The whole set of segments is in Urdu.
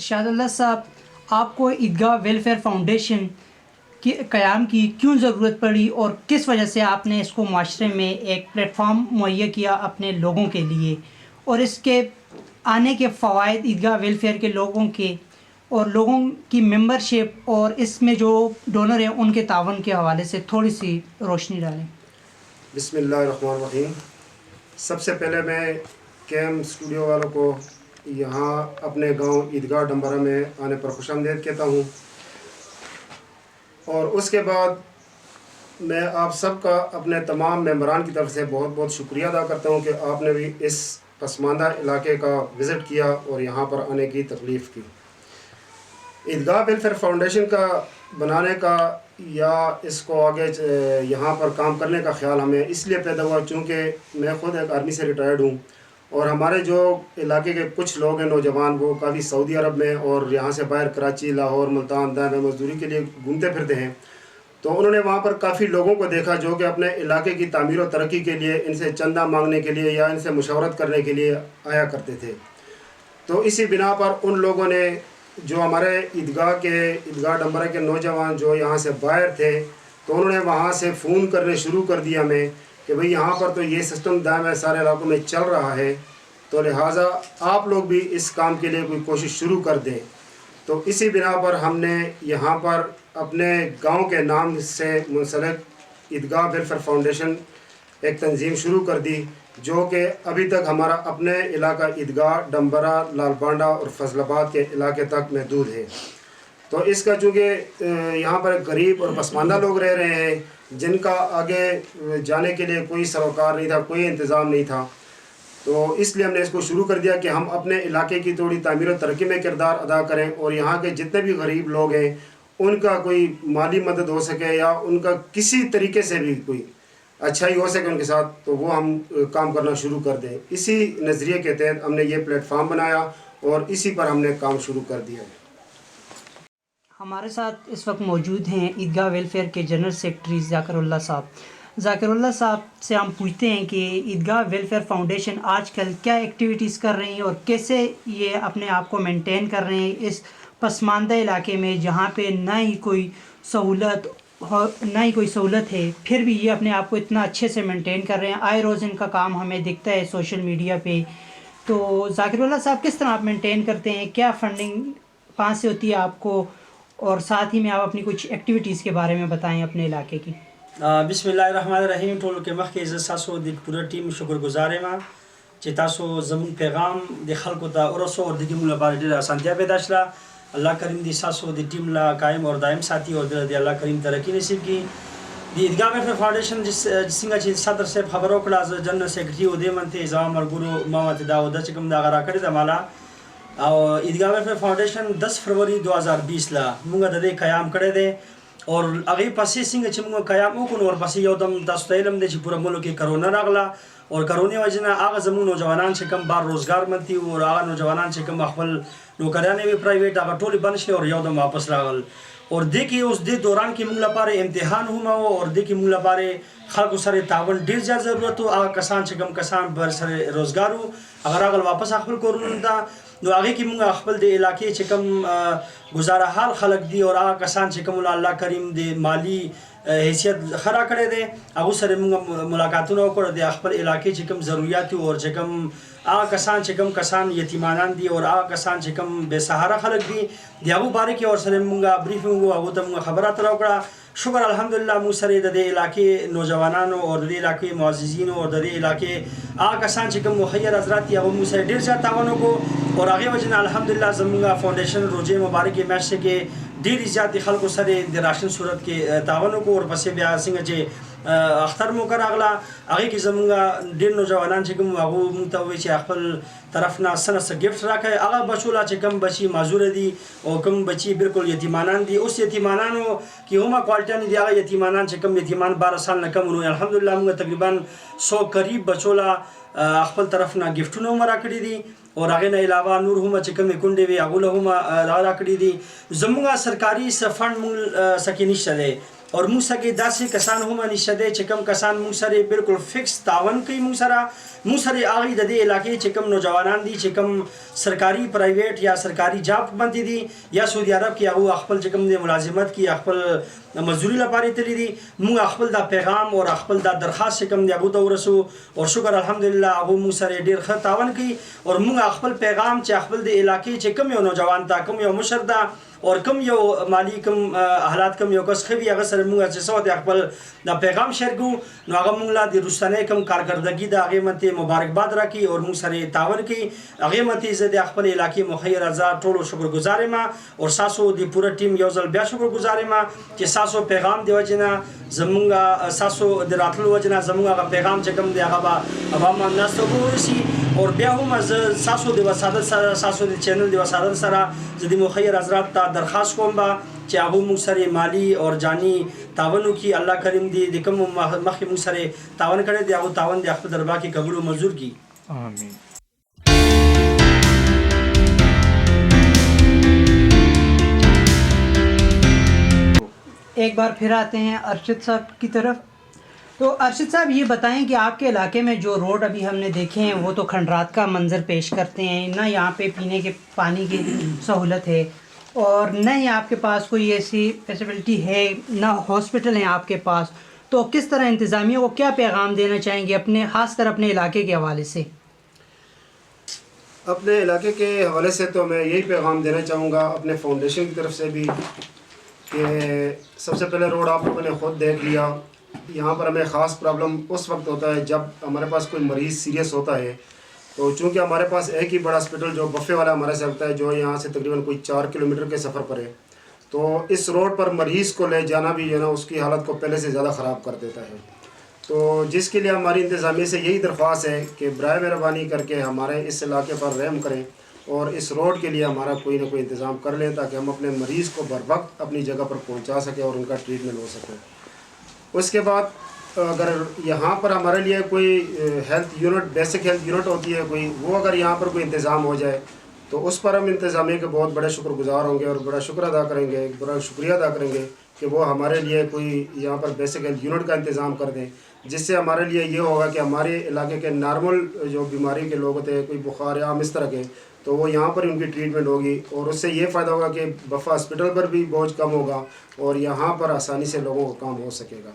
شاہد اللہ صاحب، آپ کو عیدگاہ ویلفیئر فاؤنڈیشن کی قیام کی کیوں ضرورت پڑی اور کس وجہ سے آپ نے اس کو معاشرے میں ایک پلیٹ فارم مہیا کیا اپنے لوگوں کے لیے، اور اس کے آنے کے فوائد عیدگاہ ویلفیئر کے لوگوں کے اور لوگوں کی ممبرشپ اور اس میں جو ڈونر ہیں ان کے تعاون کے حوالے سے تھوڑی سی روشنی ڈالیں؟ بسم اللہ الرحمن الرحیم۔ سب سے پہلے میں کیم اسٹوڈیو والوں کو یہاں اپنے گاؤں عیدگاہ ڈمبرا میں آنے پر خوش آمدید کہتا ہوں، اور اس کے بعد میں آپ سب کا اپنے تمام ممبران کی طرف سے بہت بہت شکریہ ادا کرتا ہوں کہ آپ نے بھی اس پسماندہ علاقے کا وزٹ کیا اور یہاں پر آنے کی تکلیف کی۔ عیدگاہ ویلفیئر فاؤنڈیشن کا بنانے کا یا اس کو آگے یہاں پر کام کرنے کا خیال ہمیں اس لیے پیدا ہوا چونکہ میں خود ایک آرمی سے ریٹائرڈ ہوں، اور ہمارے جو علاقے کے کچھ لوگ ہیں نوجوان، وہ کافی سعودی عرب میں اور یہاں سے باہر کراچی، لاہور، ملتان، دائیں میں مزدوری کے لیے گھومتے پھرتے ہیں۔ تو انہوں نے وہاں پر کافی لوگوں کو دیکھا جو کہ اپنے علاقے کی تعمیر و ترقی کے لیے ان سے چندہ مانگنے کے لیے یا ان سے مشاورت کرنے کے لیے آیا کرتے تھے۔ تو اسی بنا پر ان لوگوں نے جو ہمارے عیدگاہ ڈمبرا کے نوجوان جو یہاں سے باہر تھے، تو انہوں نے وہاں سے فون کرنے شروع کر دیا ہمیں کہ بھئی یہاں پر تو یہ سسٹم دائم سارے علاقوں میں چل رہا ہے، تو لہٰذا آپ لوگ بھی اس کام کے لیے کوئی کوشش شروع کر دیں۔ تو اسی بنا پر ہم نے یہاں پر اپنے گاؤں کے نام سے منسلک عیدگاہ ویلفیئر فاؤنڈیشن ایک تنظیم شروع کر دی، جو کہ ابھی تک ہمارا اپنے علاقہ عیدگاہ ڈمبرا، لال بانڈا اور فضل آباد کے علاقے تک محدود ہے۔ تو اس کا چونکہ یہاں پر غریب اور پسماندہ لوگ رہ رہے ہیں جن کا آگے جانے کے لیے کوئی سروکار نہیں تھا، کوئی انتظام نہیں تھا، تو اس لیے ہم نے اس کو شروع کر دیا کہ ہم اپنے علاقے کی تھوڑی تعمیر و ترقی میں کردار ادا کریں، اور یہاں کے جتنے بھی غریب لوگ ہیں ان کا کوئی مالی مدد ہو سکے یا ان کا کسی طریقے سے بھی کوئی اچھائی ہو سکے ان کے ساتھ، تو وہ ہم کام کرنا شروع کر دیں۔ اسی نظریے کے تحت ہم نے یہ پلیٹ فارم بنایا اور اسی پر ہم نے کام شروع کر دیا۔ ہمارے ساتھ اس وقت موجود ہیں عیدگاہ ویلفیئر کے جنرل سیکرٹری ذاکر اللہ صاحب۔ ذاکر اللہ صاحب سے ہم پوچھتے ہیں کہ عیدگاہ ویلفیئر فاؤنڈیشن آج کل کیا ایکٹیویٹیز کر رہی ہیں اور کیسے یہ اپنے آپ کو مینٹین کر رہے ہیں اس پسماندہ علاقے میں جہاں پہ نہ ہی کوئی سہولت ہے، پھر بھی یہ اپنے آپ کو اتنا اچھے سے مینٹین کر رہے ہیں۔ آئے روز ان کا کام ہمیں دکھتا ہے سوشل میڈیا پہ۔ تو ذاکر اللہ صاحب، کس طرح آپ مینٹین کرتے ہیں؟ کیا فنڈنگ کہاں سے ہوتی ہے آپ کو؟ اور ساتھ ہی میں آپ اپنی کچھ ایکٹیویٹیز کے بارے میں بتائیں اپنے علاقے کی۔ بسم اللہ الرحمن الرحیم۔ ټولو کې مخکې زه ستاسو د پوره ټیم شکرګزار یم چې تاسو زموږ پیغام د خلکو ته ورسو، اور دغه موږ لپاره ډېره اسانتیا پیدا شوه۔ الله کریم دې ستاسو د ټیم لا قایم اور دائم ساتي او د الله کریم ترقی نصیب کړي۔ د عیدگاہ ویلفیئر فاؤنډیشن څنګه چې صدر صاحب خبرو کړه، زه جنرل سیکرټري و دې منته زما ملګرو ما ته دا وده چې کوم دا راکړې ده مالا، او عیدگاہ ویلفیئر فاؤنډیشن 10 فروری 2020 لا موږ د دې قیام کړی دی، اور هغې پسې څنګه چې موږ قیام وکړو نو ورپسې یو دم تاسو ته علم دی چې پوره ملک کې کرونا راغله، اور کرونې وجې نه هغه زموږ نوجوانان چې کوم بار روزګار منتي او هغه نوجوانان چې کوم خپل نوکریانې وي پرایویټ، هغه ټولې بند شوې اور یو دم واپس راغل، اور دې کې اوس دې دوران کې موږ لپاره امتحان هم و، اور دې کې موږ لپاره خلکو سره تعاون ډېر زیات ضرورت و۔ هغه کسان چې کوم کسان بر سره روزګار وو هغه راغل واپس خپل کورونو ته، نو هغې کې موږ خپل د علاقې چې کوم گزاره حال خلک دي اور هغه کسان چې کوم الله کریم د مالی حیثیت ښه راکړی دی هغو سره موږ ملاقاتونه وکړو، د خپل علاقې چې کوم ضروریات او چې کوم هغه کسان چې کوم کسان یتیمانان دي اور هغه کسان چې کوم بے سهاره خلک دي د هغو باره کې ورسره موږ بریفینګ و، هغو ته موږ خبرات راوکړه۔ شکر الحمدلله موږ سره د دې علاقې نوجوانانو او د دې علاقې معززینو او د دې علاقې هغه کسان چې کوم مخیر حضرات دي هغو موږ سره ډېر زیات تعاون وکړو، اور هغې وجې نه الحمدلله زموږ فاؤنډیشن روژې مبارکې میاشتې کې ډېرې زیاتې خلکو سره د راشن صورت کې تعاون وکړو، ورپسې بیا څنګه چې اختر مو راغله هغې کې زموږ ډېر نوجوانان چې کوم هغو موږ ته ووایي چې خپل طرف نه څه نه څه ګفټ راکړئ، هغه بچو لا چې کوم بچي معذوره دي او کوم بچي بالکل یتیمانان دي، اوس یتیمانانو کې هم کوالټیانې دي، هغه یتیمانان چې کوم یتیمان 12 سال نه کم نو الحمدلله موږ تقریبا 100 قریب بچو لا خپل طرف نه ګفټونه هم راکړي دي، اور هغې نه علاوه نور هم چې کومې کونډې وي هغو له هم راکړي دي۔ زموږ سرکاري څه فنډ موږ سکې نشته دی، اور موږ سره داسې کسان هم نشته دی چې کوم کسان موږ سره بالکل فکس تعاون کوي موږ سره هغه د دې علاقې چې کوم نوجوانان دي چې کوم سرکاري پرایویټ یا سرکاري جاب باندې دي یا سعودي عرب کې هغه خپل چې کوم د ملازمت کې خپل مزدوري لپاره تللی دي موږ خپل دا پیغام او خپل دا درخواست چې کوم دی هغه ته ورسو او شکر الحمدلله هغه موږ سره ډیر ښه تعاون کوي او موږ خپل پیغام چې خپل د علاقې چې کوم یو نوجوان تا کوم یو مشر دا اور کم یو مالی کم حالات کم یو کس خوي هغه سره موږ چې څه د خپل دا پیغام شیر کو نو هغه موږ لا د روستانه کم کارکردګي دا هغه مته مبارکباد راکړي او موږ سره تعاون کوي هغه مته زه د خپل علاقې مخیر آزاد ټولو شکرګزار یم او ساسو د پوره ټیم یو ځل بیا شکرګزار یم چې ساسو پیغام دی وجنه زمونږه ساسو د راتلو وجنه زمونږه پیغام چې کوم دی هغه عوام الناس ته ورسي اور بیا هم از ساسو د وسادت سره ساسو د چینل د وسادت سره زه د مخیر حضرات ته درخواست کوم با چې هغه موږ سره مالی او جانی تعاون وکړي الله کریم دی د کوم مخکې موږ سره تعاون کړی دی هغه تعاون د خپل دربار کې قبول او منظور کړي آمین. ایک بار پھر آتے ہیں ارشد صاحب کی طرف. تو ارشد صاحب یہ بتائیں کہ آپ کے علاقے میں جو روڈ ابھی ہم نے دیکھے ہیں وہ تو کھنڈرات کا منظر پیش کرتے ہیں، نہ یہاں پہ پینے کے پانی کی سہولت ہے اور نہ ہی آپ کے پاس کوئی ایسی فیسیلٹی ہے، نہ ہاسپٹل ہیں آپ کے پاس. تو کس طرح انتظامیہ کو کیا پیغام دینا چاہیں گے اپنے خاص کر اپنے علاقے کے حوالے سے؟ اپنے علاقے کے حوالے سے تو میں یہی پیغام دینا چاہوں گا اپنے فاؤنڈیشن کی طرف سے بھی کہ سب سے پہلے روڈ آپ لوگوں نے خود دیکھ لیا. یہاں پر ہمیں خاص پرابلم اس وقت ہوتا ہے جب ہمارے پاس کوئی مریض سیریس ہوتا ہے، تو چونکہ ہمارے پاس ایک ہی بڑا ہاسپٹل جو بفے والا ہمارے سے ہوتا ہے جو یہاں سے تقریباً کوئی 4 کلومیٹر کے سفر پر ہے، تو اس روڈ پر مریض کو لے جانا بھی جو ہے نا اس کی حالت کو پہلے سے زیادہ خراب کر دیتا ہے. تو جس کے لیے ہماری انتظامیہ سے یہی درخواست ہے کہ برائے مہربانی کر کے ہمارے اس علاقے پر رحم کریں اور اس روڈ کے لیے ہمارا کوئی نہ کوئی انتظام کر لیں تاکہ ہم اپنے مریض کو بر وقت اپنی جگہ پر پہنچا سکیں اور ان کا ٹریٹمنٹ ہو سکے. اس کے بعد اگر یہاں پر ہمارے لیے کوئی health unit basic health unit ہوتی ہے کوئی، وہ اگر یہاں پر کوئی انتظام ہو جائے تو اس پر ہم انتظامیہ کے بہت بڑے شکر گزار ہوں گے اور بڑا شکر ادا کریں گے، بڑا شکریہ ادا کریں گے کہ وہ ہمارے لیے کوئی یہاں پر بیسک ہیلتھ یونٹ کا انتظام کر دیں، جس سے ہمارے لیے یہ ہوگا کہ ہمارے علاقے کے نارمل جو بیماری کے لوگ ہوتے ہیں، کوئی بخار یا اس طرح کے، تو وہ یہاں پر ان کی ٹریٹمنٹ ہوگی اور اس سے یہ فائدہ ہوگا کہ بفا ہاسپٹل پر بھی بوجھ کم ہوگا اور یہاں پر آسانی سے لوگوں کا کام ہو سکے گا.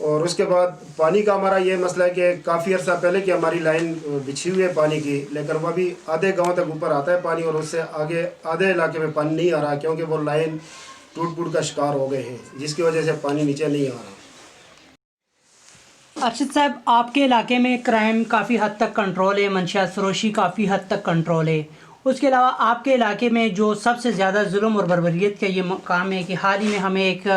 اور اس کے بعد پانی کا ہمارا یہ مسئلہ ہے کہ کافی عرصہ پہلے کہ ہماری لائن بچھی ہوئی ہے پانی کی، لیکن وہ ابھی آدھے گاؤں تک اوپر آتا ہے پانی اور اس سے آگے آدھے علاقے میں پانی نہیں آ رہا کیونکہ وہ لائن ٹوٹ کا شکار ہو گئے ہیں، جس کی وجہ سے پانی نیچے نہیں آ رہا. ارشد صاحب، آپ کے علاقے میں کرائم کافی حد تک کنٹرول ہے، منشیات فروشی کافی حد تک کنٹرول ہے، اس کے علاوہ آپ کے علاقے میں جو سب سے زیادہ ظلم اور بربریت کا یہ مقام ہے کہ حال ہی میں ہمیں ایک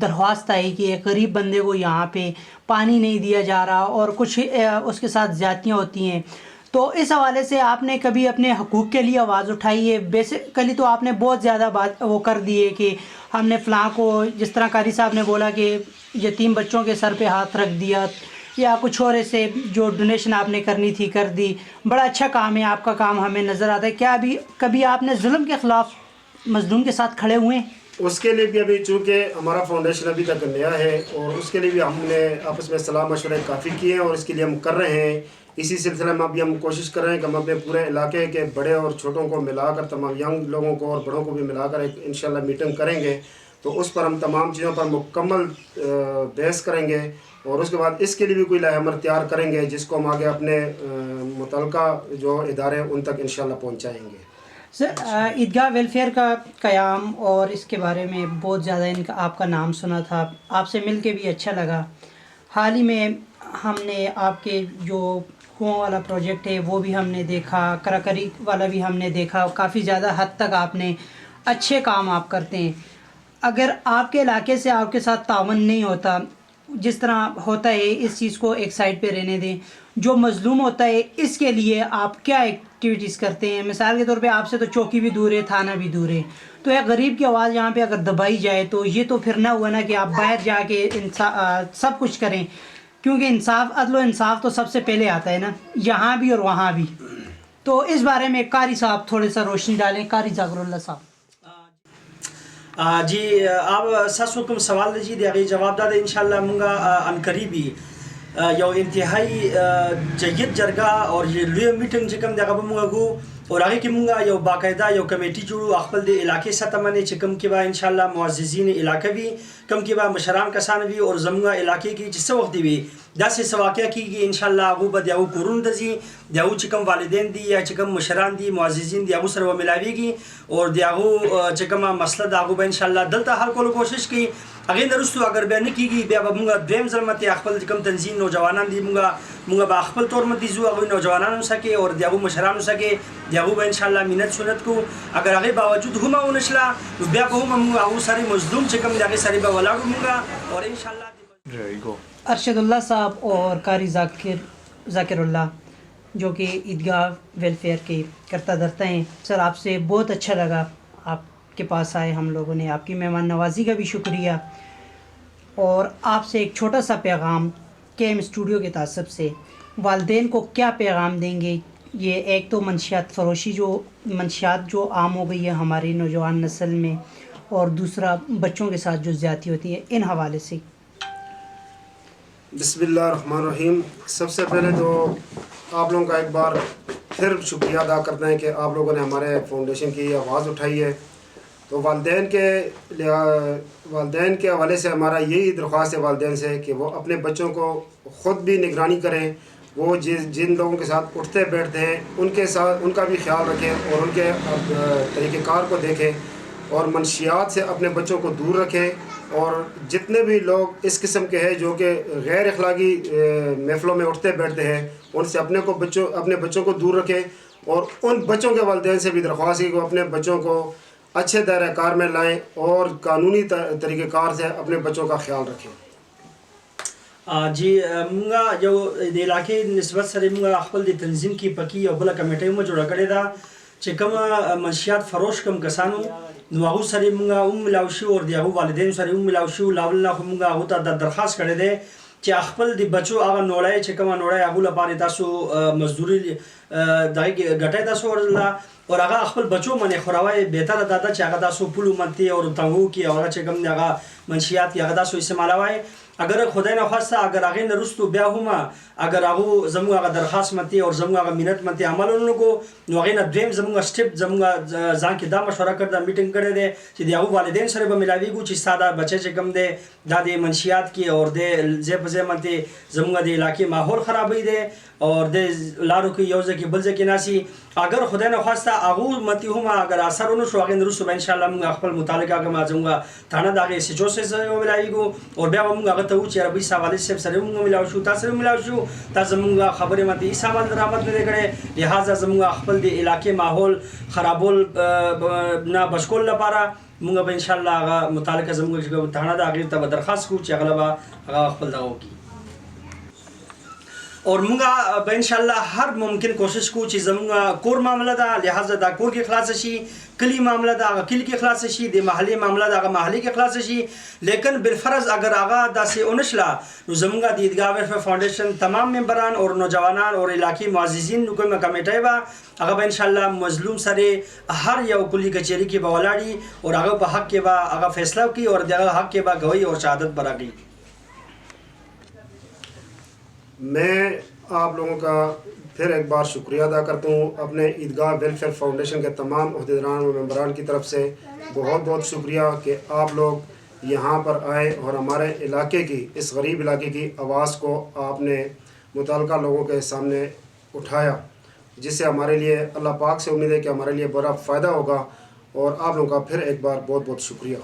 درخواست آئی کہ ایک غریب بندے کو یہاں پہ پانی نہیں دیا جا رہا اور کچھ اس کے ساتھ زیادتیاں ہوتی ہیں. تو اس حوالے سے آپ نے کبھی اپنے حقوق کے لیے آواز اٹھائی ہے؟ بیسیکلی تو آپ نے بہت زیادہ بات وہ کر دی ہے کہ ہم نے فلاں کو، جس طرح قاری صاحب نے بولا کہ یتیم بچوں کے سر پہ ہاتھ رکھ دیا یا کچھ اور ایسے جو ڈونیشن آپ نے کرنی تھی کر دی. بڑا اچھا کام ہے آپ کا، کام ہمیں نظر آتا ہے. کیا ابھی کبھی آپ نے ظلم کے خلاف مظلوم کے ساتھ کھڑے ہوئے ہیں؟ اس کے لیے بھی ابھی چونکہ ہمارا فاؤنڈیشن ابھی تک نیا ہے اور اس کے لیے بھی ہم نے آپس میں صلاح مشورے کافی کیے ہیں اور اس کے لیے ہم کر رہے ہیں. اسی سلسلے میں ابھی ہم کوشش کر رہے ہیں کہ ہم اپنے پورے علاقے کے بڑے اور چھوٹوں کو ملا کر، تمام ینگ لوگوں کو اور بڑوں کو بھی ملا کر ایک انشاءاللہ میٹنگ کریں گے. تو اس پر ہم تمام چیزوں پر مکمل بحث کریں گے اور اس کے بعد اس کے لیے بھی کوئی لائحہ عمل تیار کریں گے جس کو ہم آگے اپنے متعلقہ جو ادارے ان تک انشاءاللہ پہنچائیں گے. سر، عیدگاہ ویلفیئر کا قیام اور اس کے بارے میں بہت زیادہ آپ کا نام سنا تھا، آپ سے مل کے بھی اچھا لگا. حال ہی میں ہم نے آپ کے جو کنواں والا پروجیکٹ ہے وہ بھی ہم نے دیکھا، کراکری والا بھی ہم نے دیکھا. کافی زیادہ حد تک آپ نے اچھے کام آپ کرتے ہیں. اگر آپ کے علاقے سے آپ کے ساتھ تعاون نہیں ہوتا، جس طرح ہوتا ہے، اس چیز کو ایک سائڈ پہ رہنے دیں، جو مظلوم ہوتا ہے اس کے لیے آپ کیا ایکٹیویٹیز کرتے ہیں؟ مثال کے طور پہ آپ سے تو چوکی بھی دور ہے، تھانہ بھی دور ہے، تو ایک غریب کی آواز یہاں پہ اگر دبائی جائے تو یہ تو پھر نہ ہوا نا کہ آپ باہر جا کے سب کچھ کریں، کیونکہ انصاف، عدل و انصاف تو سب سے پہلے آتا ہے نا، یہاں بھی اور وہاں بھی. تو اس بارے میں قاری صاحب تھوڑے سا روشنی ڈالیں. قاری ذاکر اللہ صاحب. جی آپ ساسو کوم سوال دی دی هغه جواب داده ان شاء الله مونږه ان قریبی یو انتهایی جید جرګه او لوی میټینګ چې کوم دغه به مونږ کو اور هغه کې مونږه یو باقاعده یو کمیټي جوړو خپل د علاقې سطح باندې چې کوم کې به ان شاء الله معززین علاقه وي کوم کې به مشران کسان وي او زموږه علاقې کې چې څه وخت دی داسې سواقع کېږي ان شاء الله هغه به د you کورون the Zee the you چې کوم والدین دي یا چې کوم مشران دي معززین دي هغه سره ملاويږي او د هغه چې کومه مسله دا هغه به ان شاء الله دلته حل کولو کوشش کوي هغه درستو اگر به نه کېږي بیا به مونږ دویم ځل مته خپل کوم تنظیم نوجوانان دي مونږ به خپل تور مته زو هغه نوجوانانو سکه او د هغه مشرانو سکه د هغه به ان شاء الله مینت سنت کو اگر هغه باوجود هم ونشلا بیا به هم هغه سره مظلوم چې کوم دغه سره به ولاړو مونږ اور ان شاء الله ارشد اللہ صاحب اور قاری ذاکر اللہ جو کہ عیدگاہ ویلفیئر کے کرتا دھرتا ہیں. سر آپ سے بہت اچھا لگا آپ کے پاس آئے ہم لوگوں نے. آپ کی مہمان نوازی کا بھی شکریہ. اور آپ سے ایک چھوٹا سا پیغام کے ایم اسٹوڈیو کے تعصب سے والدین کو کیا پیغام دیں گے؟ یہ ایک تو منشیات فروشی منشیات جو عام ہو گئی ہے ہماری نوجوان نسل میں اور دوسرا بچوں کے ساتھ جو زیادتی ہوتی ہے ان حوالے سے. بسم اللہ الرحمن الرحیم. سب سے پہلے تو آپ لوگوں کا ایک بار پھر شکریہ ادا کرتے ہیں کہ آپ لوگوں نے ہمارے فاؤنڈیشن کی آواز اٹھائی ہے. تو والدین کے حوالے سے ہمارا یہی درخواست ہے والدین سے کہ وہ اپنے بچوں کو خود بھی نگرانی کریں. وہ جن لوگوں کے ساتھ اٹھتے بیٹھتے ہیں ان کے ساتھ ان کا بھی خیال رکھیں اور ان کے طریقہ کار کو دیکھیں اور منشیات سے اپنے بچوں کو دور رکھیں. اور جتنے بھی لوگ اس قسم کے ہیں جو کہ غیر اخلاقی محفلوں میں اٹھتے بیٹھتے ہیں ان سے اپنے بچوں کو دور رکھیں. اور ان بچوں کے والدین سے بھی درخواست ہے کہ وہ اپنے بچوں کو اچھے دائرہ کار میں لائیں اور قانونی طریقہ کار سے اپنے بچوں کا خیال رکھیں. جی مونږه یو د علاقې نسبت سره مونږ خپل د تنظیم کې پکې یو بل کمیټه مو جوړه کړې ده چې کوم منشیات فروش کوم کسانو نو هغه سره مونږ ملاو شو او د هغه والدین سره ملاو شو لاول نه مونږ هغه ته د درخواست کړې ده چې خپل د بچو هغه نوړای چې کوم نوړای هغه لپاره تاسو مزدوري دای ګټای تاسو ورلا اور هغه خپل بچو باندې خوراوي بهتره ده چې هغه تاسو پلو منتي او تنګو کې هغه چې کوم هغه منشیات هغه تاسو استعمالوي. اگر خدای نخواسته اگر هغه نرستو بیا هم اگر هغه زموږ هغه درخواست منتي او زموږ هغه مینت منتي عمل ونکو نو هغه نه دویم زموږ سټپ زموږ ځان کې دا مشوره کړه میټینګ کړی دی چې د هغه والدین سره به ملاویږو چې ساده بچی چې کوم دی دا د منشیات کې او د ځای په ځای منتي زموږ د علاقې ماحول خرابوي دی اور د لارو کې یو ځای کې بل ځای کې ناسي. اگر خدای نخواسته هغه منتي هم اگر اثر ونه شو هغه نرستو به ان شاء الله موږ خپل متعلقه کوم زموږ تانه دغه سچو سره ملاویږو او بیا موږ هغه ته و چې ربي سوالي سره موږ ملاو شو تاسو ملاو شو تاسو موږ خبرې مته هیڅ عمل درآمد نه کړي لہذا زموږ خپل د علاقې ماحول خرابول نه بشکول لپاره موږ به ان شاء الله هغه متعلقه زموږ تانه دغه ته درخواست کوو چې هغه خپل دغه وکړي اور مونږه به ان شاء الله هر ممکن کوشش کو چې زموږ کور معاملہ ده لہذا دا کور کې خلاص شي کلی معاملہ ده هغه کلی کې خلاص شي د محلي معاملہ ده هغه محلي کې خلاص شي. لیکن بالفرض اگر هغه داسې اونشلا نو زموږ د عیدگاہ ویلفیئر فاؤنڈیشن تمام ممبران اور نوجوانان اور علاقی معززین کوم کمیټه با هغه به ان شاء الله مظلوم سره هر یو کلی کچهری کې به ولاړی اور هغه په حق کې به هغه فیصله کوي اور دغه حق کې به گواہی اور شهادت براغي. میں آپ لوگوں کا پھر ایک بار شکریہ ادا کرتا ہوں اپنے عیدگاہ ویلفیئر فاؤنڈیشن کے تمام عہدیداران و ممبران کی طرف سے. بہت بہت شکریہ کہ آپ لوگ یہاں پر آئے اور ہمارے علاقے کی اس غریب علاقے کی آواز کو آپ نے متعلقہ لوگوں کے سامنے اٹھایا جس سے ہمارے لیے اللہ پاک سے امید ہے کہ ہمارے لیے بڑا فائدہ ہوگا. اور آپ لوگوں کا پھر ایک بار بہت بہت شکریہ.